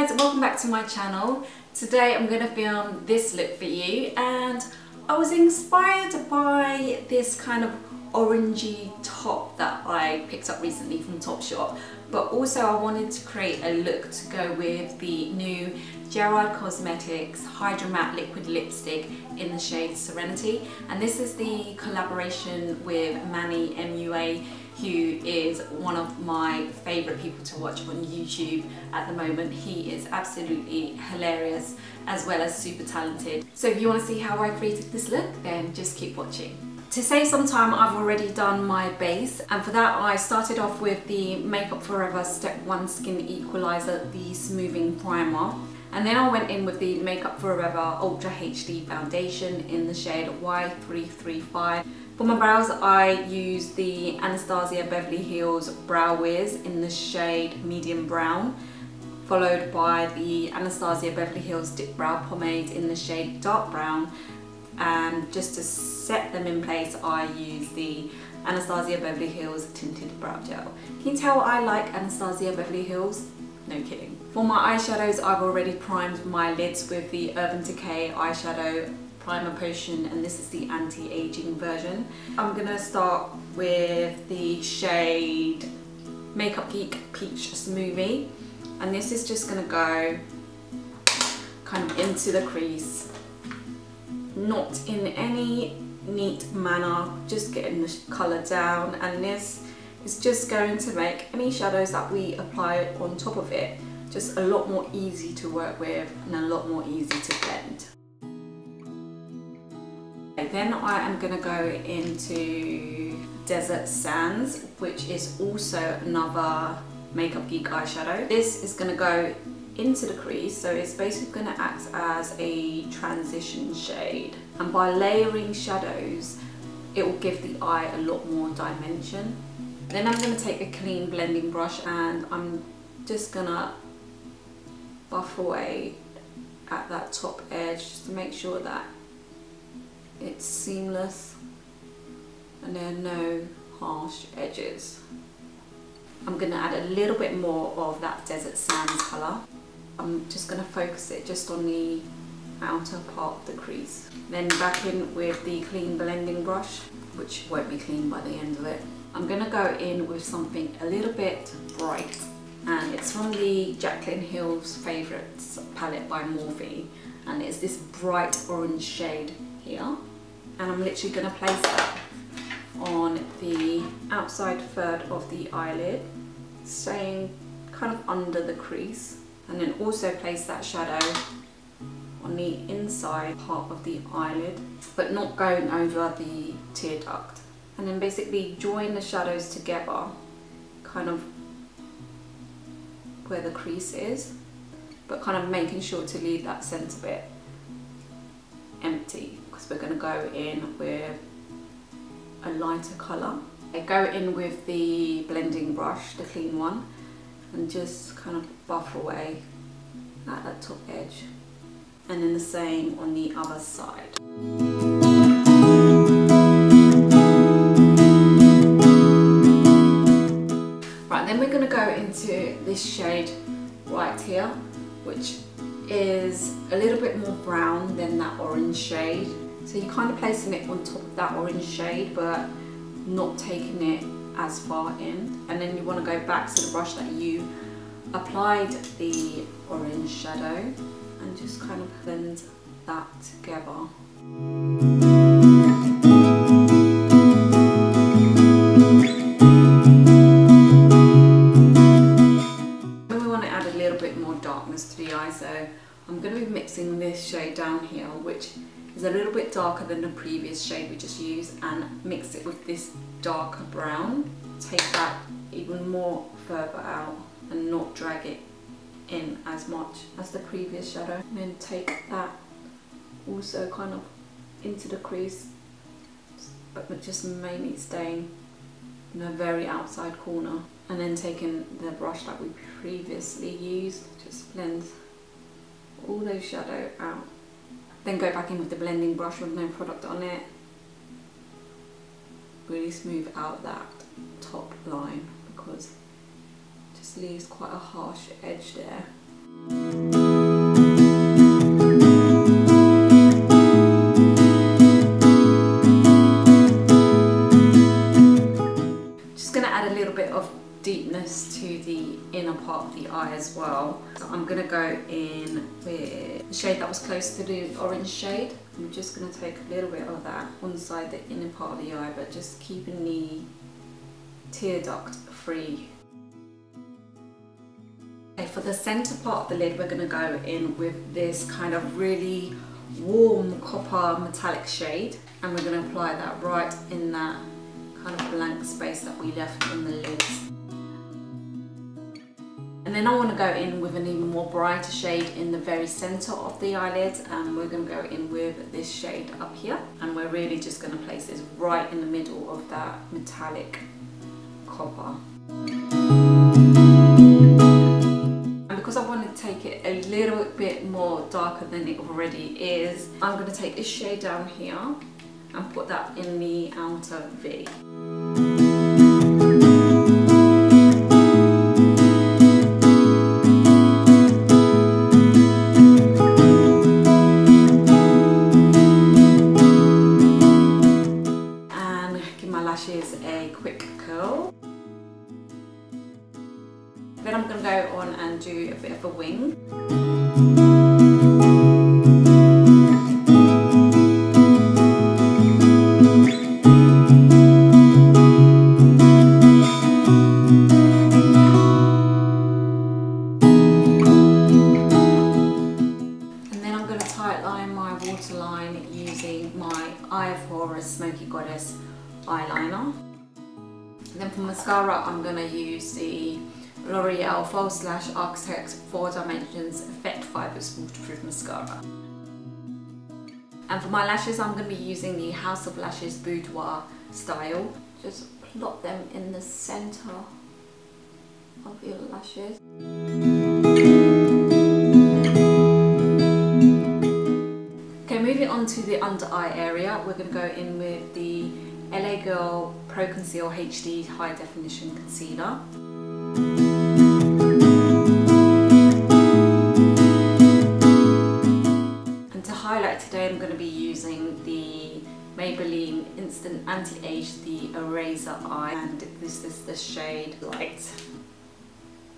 guys, welcome back to my channel. Today I'm going to film this look for you, and I was inspired by this kind of orangey top that I picked up recently from Topshop, but also I wanted to create a look to go with the new Gerard Cosmetics Hydra Matte Liquid Lipstick in the shade Serenity, and this is the collaboration with Manny Mua, who is one of my favourite people to watch on YouTube at the moment. He is absolutely hilarious as well as super talented. So if you want to see how I created this look, then just keep watching. To save some time, I've already done my base, and for that I started off with the Makeup Forever Step 1 Skin Equalizer, the Smoothing Primer. And then I went in with the Makeup Forever Ultra HD Foundation in the shade Y335. For my brows, I used the Anastasia Beverly Hills Brow Wiz in the shade Medium Brown, followed by the Anastasia Beverly Hills Dip Brow Pomade in the shade Dark Brown. And just to set them in place, I used the Anastasia Beverly Hills Tinted Brow Gel. Can you tell I like Anastasia Beverly Hills? No kidding. For my eyeshadows, I've already primed my lids with the Urban Decay eyeshadow primer potion, and this is the anti-aging version. I'm gonna start with the shade Makeup Geek Peach Smoothie, and this is just gonna go kind of into the crease, not in any neat manner, just getting the colour down, and this is just going to make any shadows that we apply on top of it just a lot more easy to work with and a lot more easy to blend. Then I am going to go into Desert Sands, which is also another Makeup Geek eyeshadow. This is going to go into the crease, so it's basically going to act as a transition shade, and by layering shadows it will give the eye a lot more dimension. Then I'm going to take a clean blending brush and I'm just going to buff away at that top edge just to make sure that it's seamless and there are no harsh edges. I'm going to add a little bit more of that Desert Sands colour. I'm just going to focus it just on the outer part of the crease. Then back in with the clean blending brush, which won't be clean by the end of it. I'm going to go in with something a little bit bright, and it's from the Jaclyn Hill's Favourites palette by Morphe, and it's this bright orange shade here, and I'm literally going to place that on the outside third of the eyelid, staying kind of under the crease, and then also place that shadow on the inside part of the eyelid, but not going over the tear duct. And then basically join the shadows together, kind of where the crease is, but kind of making sure to leave that centre bit empty, because we're going to go in with a lighter colour. I go in with the blending brush, the clean one, and just kind of buff away at that top edge, and then the same on the other side. Then we're going to go into this shade right here, which is a little bit more brown than that orange shade. So you're kind of placing it on top of that orange shade, but not taking it as far in. And then you want to go back to the brush that you applied the orange shadow and just kind of blend that together. To the eye, so I'm going to be mixing this shade down here, which is a little bit darker than the previous shade we just used, and mix it with this darker brown. Take that even more further out and not drag it in as much as the previous shadow, and then take that also kind of into the crease, but just mainly staying in a very outside corner. And then taking the brush that we previously used, just blend all those shadow out. Then go back in with the blending brush with no product on it. Really smooth out that top line, because it just leaves quite a harsh edge there. well. So I'm going to go in with the shade that was close to the orange shade. I'm just going to take a little bit of that on inside the inner part of the eye, but just keeping the tear duct free. Okay, for the center part of the lid, we're going to go in with this kind of really warm copper metallic shade, and we're going to apply that right in that kind of blank space that we left on the lids. And then I want to go in with an even more brighter shade in the very center of the eyelids, and we're going to go in with this shade up here, and we're really just going to place this right in the middle of that metallic copper. And because I want to take it a little bit more darker than it already is, I'm going to take this shade down here and put that in the outer V. And give my lashes a quick curl. Then I'm going to go on and do a bit of a wing. Eyeliner. And then for mascara, I'm going to use the L'Oreal False Lash Architect 4 Dimensions Effect Fibers Waterproof Mascara. And for my lashes, I'm going to be using the House of Lashes Boudoir style. Just plot them in the center of your lashes. Okay, moving on to the under eye area, we're going to go in with the LA Girl Pro Conceal HD High Definition Concealer. And to highlight today, I'm going to be using the Maybelline Instant Anti-Age the Eraser Eye, and this is the shade Light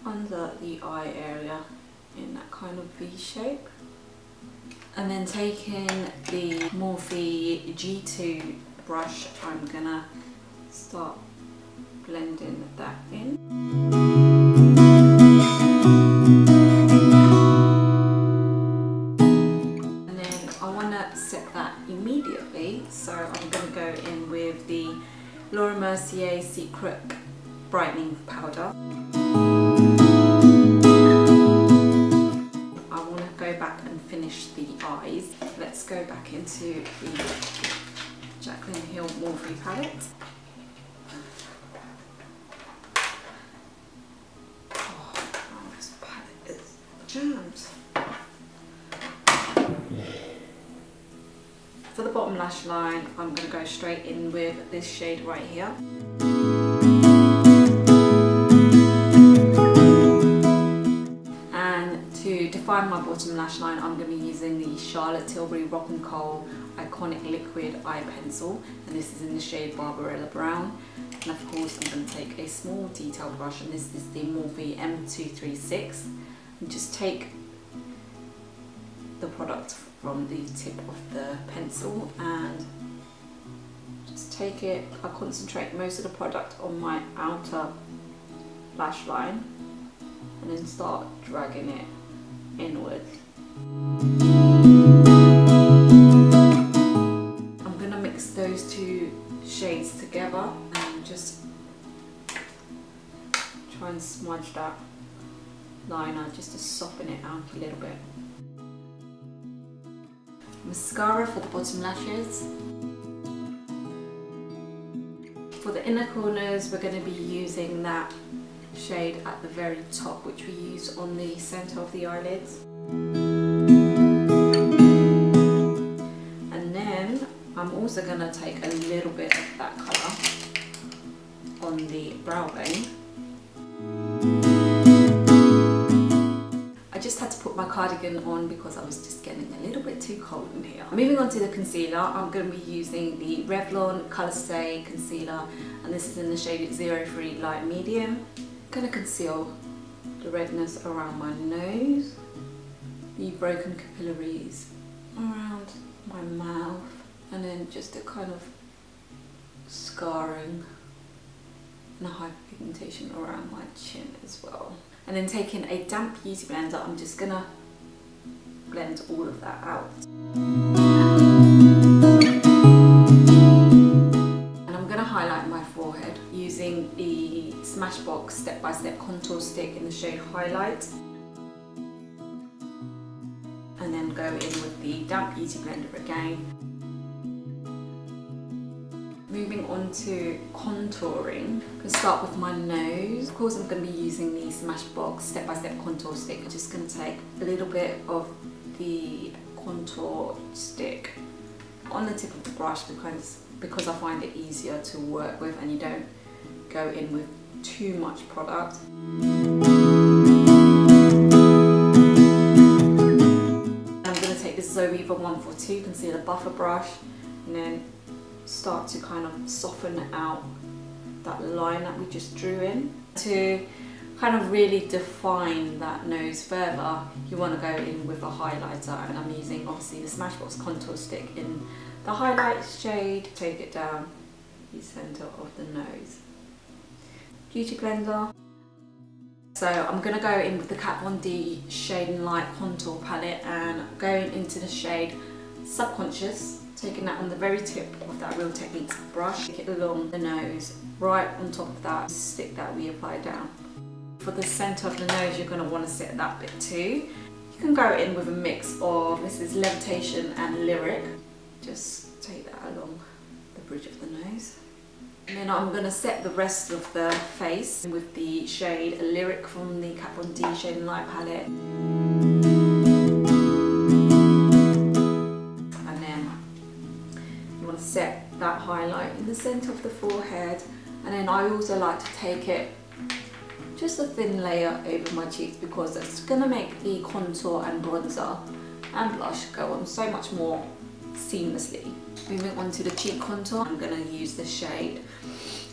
under the eye area in that kind of V shape. And then taking the Morphe G2 brush, I'm gonna start blending that in. And then I wanna set that immediately, so I'm gonna go in with the Laura Mercier Secret Brightening Powder. I wanna go back and finish the eyes. Let's go back into the Jaclyn Hill Morphe palette. Oh, this palette is jammed. For the bottom lash line, I'm going to go straight in with this shade right here. And to define my bottom lash line, I'm going to be using the Charlotte Tilbury Rock & Coal Iconic Liquid Eye Pencil, and this is in the shade Barbarella Brown. And of course I'm going to take a small detail brush, and this is the Morphe M236, and just take the product from the tip of the pencil and just take it. I concentrate most of the product on my outer lash line and then start dragging it inward. Those two shades together and just try and smudge that liner just to soften it out a little bit. Mascara for the bottom lashes. For the inner corners, we're going to be using that shade at the very top, which we use on the center of the eyelids. And then I'm also going to take a little bit of that colour on the brow bone. I just had to put my cardigan on because I was just getting a little bit too cold in here. Moving on to the concealer, I'm going to be using the Revlon Colour Stay Concealer, and this is in the shade 03 Light Medium. I'm going to conceal the redness around my nose, the broken capillaries around my mouth, and then just a kind of scarring and a hyperpigmentation around my chin as well. And then taking a damp beauty blender, I'm just gonna blend all of that out. And I'm gonna highlight my forehead using the Smashbox Step by Step contour stick in the shade Highlight. And then go in with the damp beauty blender again. Moving on to contouring, I'm going to start with my nose. Of course I'm going to be using the Smashbox Step by Step contour stick. I'm just going to take a little bit of the contour stick on the tip of the brush because I find it easier to work with and you don't go in with too much product. I'm going to take this Zoeva 142 Concealer Buffer brush and then start to kind of soften out that line that we just drew in. To kind of really define that nose further, you want to go in with a highlighter, and I'm using obviously the Smashbox contour stick in the highlight shade. Take it down the centre of the nose. Beauty blender. So I'm going to go in with the Kat Von D Shade and Light contour palette and going into the shade Subconscious. Taking that on the very tip of that Real Techniques brush, take it along the nose, right on top of that stick that we applied down. For the centre of the nose, you're going to want to set that bit too. You can go in with a mix of, this is Levitation and Lyric. Just take that along the bridge of the nose. And then I'm going to set the rest of the face with the shade Lyric from the Kat Von D Shade and Light palette. Set that highlight in the centre of the forehead, and then I also like to take it just a thin layer over my cheeks because that's going to make the contour and bronzer and blush go on so much more seamlessly. Moving on to the cheek contour, I'm going to use the shade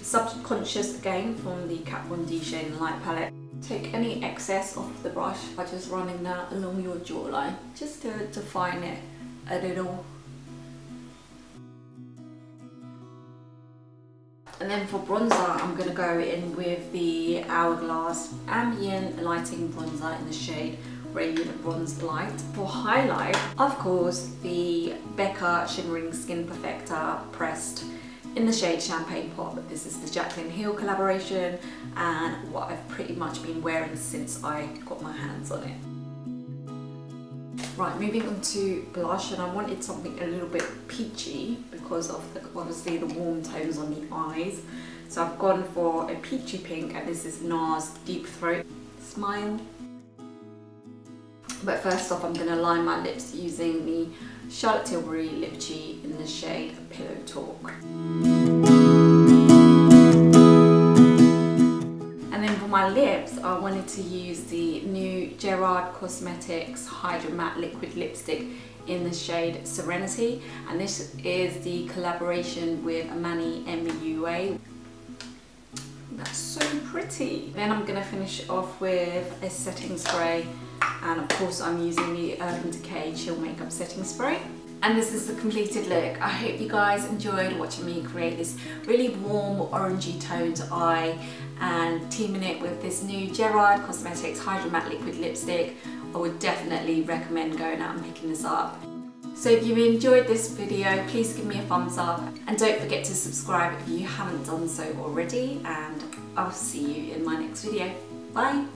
Subconscious again from the Kat Von D Shade and Light palette. Take any excess off the brush by just running that along your jawline just to define it a little. And then for bronzer, I'm going to go in with the Hourglass Ambient Lighting Bronzer in the shade Radiant Bronze Light. For highlight, of course, the Becca Shimmering Skin Perfector Pressed in the shade Champagne Pop. This is the Jaclyn Hill collaboration and what I've pretty much been wearing since I got my hands on it. Right, moving on to blush, and I wanted something a little bit peachy because of obviously the warm tones on the eyes. So I've gone for a peachy pink, and this is NARS Deep Throat Smile. But first off, I'm going to line my lips using the Charlotte Tilbury Lip Cheat in the shade Pillow Talk. My lips, I wanted to use the new Gerard Cosmetics Hydra Matte Liquid Lipstick in the shade Serenity, and this is the collaboration with Manny Mua. That's so pretty. Then I'm going to finish off with a setting spray, and of course I'm using the Urban Decay Chill Makeup Setting Spray. And this is the completed look. I hope you guys enjoyed watching me create this really warm orangey toned eye and teaming it with this new Gerard Cosmetics Hydra Matte Liquid Lipstick. I would definitely recommend going out and picking this up. So if you enjoyed this video, please give me a thumbs up and don't forget to subscribe if you haven't done so already, and I'll see you in my next video. Bye!